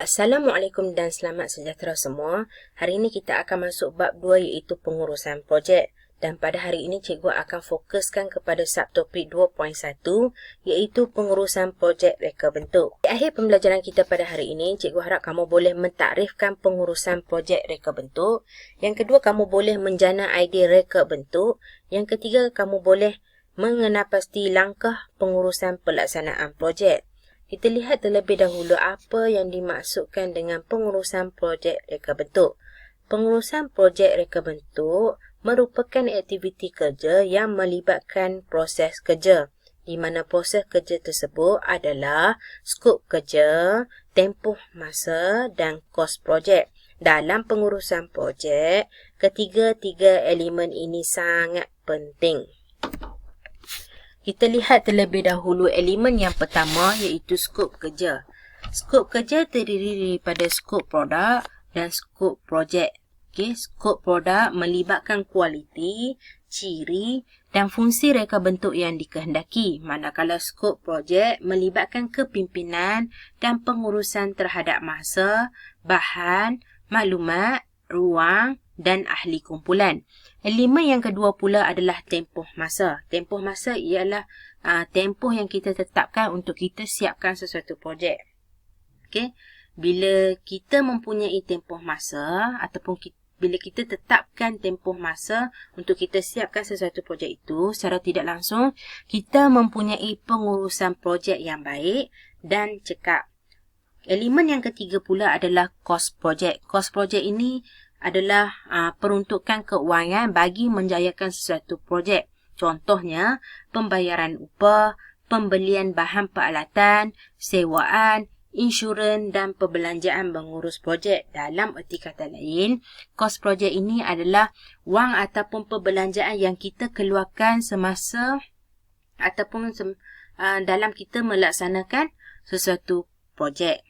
Assalamualaikum dan selamat sejahtera semua. Hari ini kita akan masuk bab 2 iaitu pengurusan projek. Dan pada hari ini cikgu akan fokuskan kepada subtopik 2.1 iaitu pengurusan projek reka bentuk. Di akhir pembelajaran kita pada hari ini, cikgu harap kamu boleh mentakrifkan pengurusan projek reka bentuk. Yang kedua, kamu boleh menjana idea reka bentuk. Yang ketiga, kamu boleh mengenal pasti langkah pengurusan pelaksanaan projek. Kita lihat terlebih dahulu apa yang dimaksudkan dengan pengurusan projek reka bentuk. Pengurusan projek reka bentuk merupakan aktiviti kerja yang melibatkan proses kerja, di mana proses kerja tersebut adalah skop kerja, tempoh masa dan kos projek. Dalam pengurusan projek, ketiga-tiga elemen ini sangat penting. Kita lihat terlebih dahulu elemen yang pertama iaitu skop kerja. Skop kerja terdiri daripada skop produk dan skop projek. Skop produk melibatkan kualiti, ciri dan fungsi reka bentuk yang dikehendaki. Manakala skop projek melibatkan kepimpinan dan pengurusan terhadap masa, bahan, maklumat, ruang dan ahli kumpulan. Elemen yang kedua pula adalah tempoh masa. Tempoh masa ialah tempoh yang kita tetapkan untuk kita siapkan sesuatu projek. Bila kita mempunyai tempoh masa ataupun bila kita tetapkan tempoh masa untuk kita siapkan sesuatu projek itu, secara tidak langsung kita mempunyai pengurusan projek yang baik dan cekap. Elemen yang ketiga pula adalah kos projek. Kos projek ini adalah peruntukan keuangan bagi menjayakan sesuatu projek. Contohnya, pembayaran upah, pembelian bahan peralatan, sewaan, insurans dan perbelanjaan mengurus projek. Dalam erti kata lain, kos projek ini adalah wang ataupun perbelanjaan yang kita keluarkan semasa ataupun dalam kita melaksanakan sesuatu projek.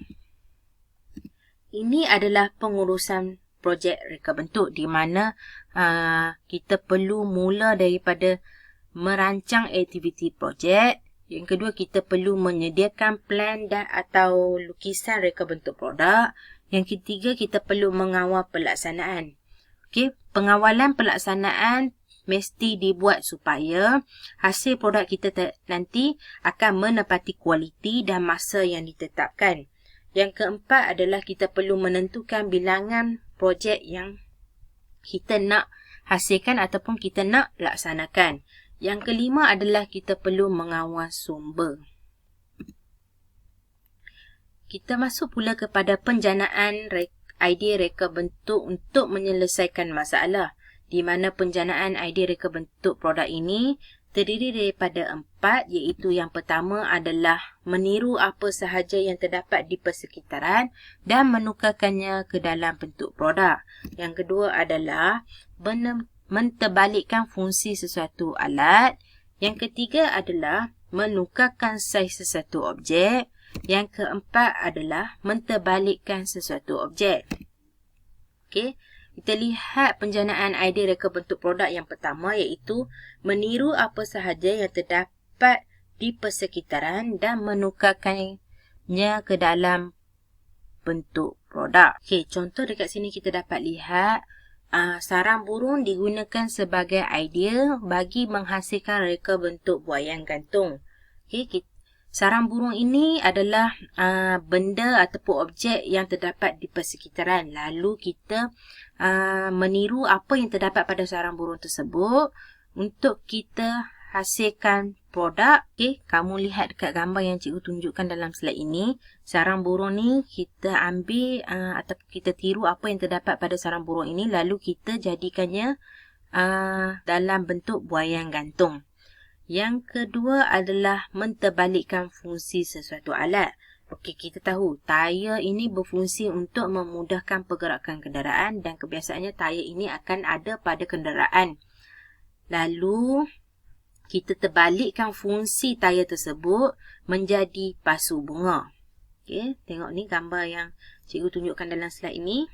Ini adalah pengurusan projek reka bentuk di mana kita perlu mula daripada merancang aktiviti projek. Yang kedua, kita perlu menyediakan plan dan atau lukisan reka bentuk produk. Yang ketiga, kita perlu mengawal pelaksanaan. Pengawalan pelaksanaan mesti dibuat supaya hasil produk kita nanti akan menepati kualiti dan masa yang ditetapkan. Yang keempat adalah kita perlu menentukan bilangan projek yang kita nak hasilkan ataupun kita nak laksanakan. Yang kelima adalah kita perlu mengawal sumber. Kita masuk pula kepada penjanaan idea reka bentuk untuk menyelesaikan masalah. Di mana penjanaan idea reka bentuk produk ini terdiri daripada 4, iaitu yang pertama adalah meniru apa sahaja yang terdapat di persekitaran dan menukarkannya ke dalam bentuk produk. Yang kedua adalah menterbalikkan fungsi sesuatu alat. Yang ketiga adalah menukarkan saiz sesuatu objek. Yang keempat adalah menterbalikkan sesuatu objek. Kita lihat penjanaan idea reka bentuk produk yang pertama iaitu meniru apa sahaja yang terdapat di persekitaran dan menukarkannya ke dalam bentuk produk. Contoh dekat sini kita dapat lihat sarang burung digunakan sebagai idea bagi menghasilkan reka bentuk buaian gantung. Sarang burung ini adalah benda ataupun objek yang terdapat di persekitaran. Lalu kita meniru apa yang terdapat pada sarang burung tersebut untuk kita hasilkan produk. Kamu lihat dekat gambar yang cikgu tunjukkan dalam slide ini. Sarang burung ni kita ambil atau kita tiru apa yang terdapat pada sarang burung ini, lalu kita jadikannya dalam bentuk buaian gantung. Yang kedua adalah menterbalikkan fungsi sesuatu alat. Kita tahu tayar ini berfungsi untuk memudahkan pergerakan kenderaan dan kebiasaannya tayar ini akan ada pada kenderaan. Lalu kita terbalikkan fungsi tayar tersebut menjadi pasu bunga. Tengok ni gambar yang cikgu tunjukkan dalam slide ini.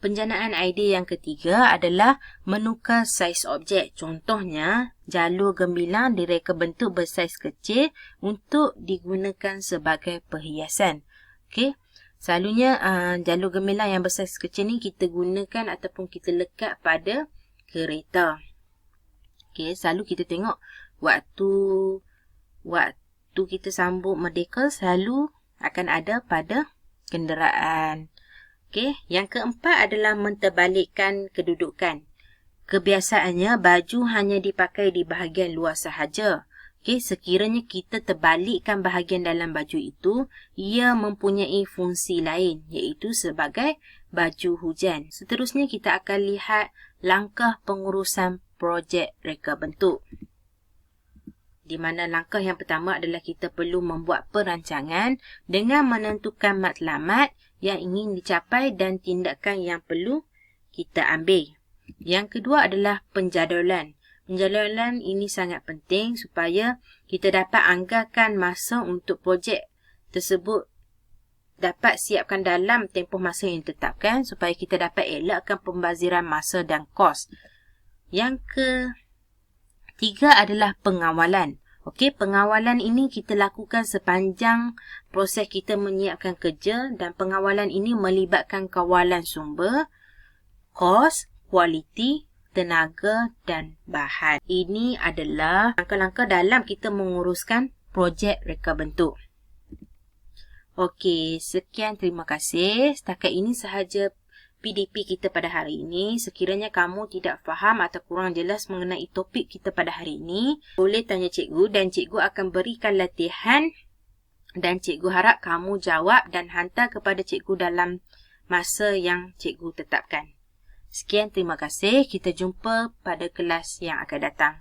Penjanaan idea yang ketiga adalah menukar saiz objek. Contohnya, jalur gemilang direka bentuk bersaiz kecil untuk digunakan sebagai perhiasan. Okey. Selalunya jalur gemilang yang bersaiz kecil ni kita gunakan ataupun kita lekat pada kereta. Okey, selalu kita tengok waktu kita sambut Merdeka selalu akan ada pada kenderaan. Okey, yang keempat adalah menterbalikkan kedudukan. Kebiasaannya baju hanya dipakai di bahagian luar sahaja. Okey, sekiranya kita terbalikkan bahagian dalam baju itu, ia mempunyai fungsi lain iaitu sebagai baju hujan. Seterusnya kita akan lihat langkah pengurusan projek reka bentuk. Di mana langkah yang pertama adalah kita perlu membuat perancangan dengan menentukan matlamat yang ingin dicapai dan tindakan yang perlu kita ambil. Yang kedua adalah penjadualan. Penjadualan ini sangat penting supaya kita dapat anggarkan masa untuk projek tersebut dapat siapkan dalam tempoh masa yang ditetapkan supaya kita dapat elakkan pembaziran masa dan kos. Yang ketiga adalah pengawalan. Okey, pengawalan ini kita lakukan sepanjang proses kita menyiapkan kerja dan pengawalan ini melibatkan kawalan sumber, kos, kualiti, tenaga dan bahan. Ini adalah langkah-langkah dalam kita menguruskan projek reka bentuk. Okey, sekian, terima kasih. Setakat ini sahaja PDP kita pada hari ini. Sekiranya kamu tidak faham atau kurang jelas mengenai topik kita pada hari ini, boleh tanya cikgu dan cikgu akan berikan latihan dan cikgu harap kamu jawab dan hantar kepada cikgu dalam masa yang cikgu tetapkan. Sekian, terima kasih. Kita jumpa pada kelas yang akan datang.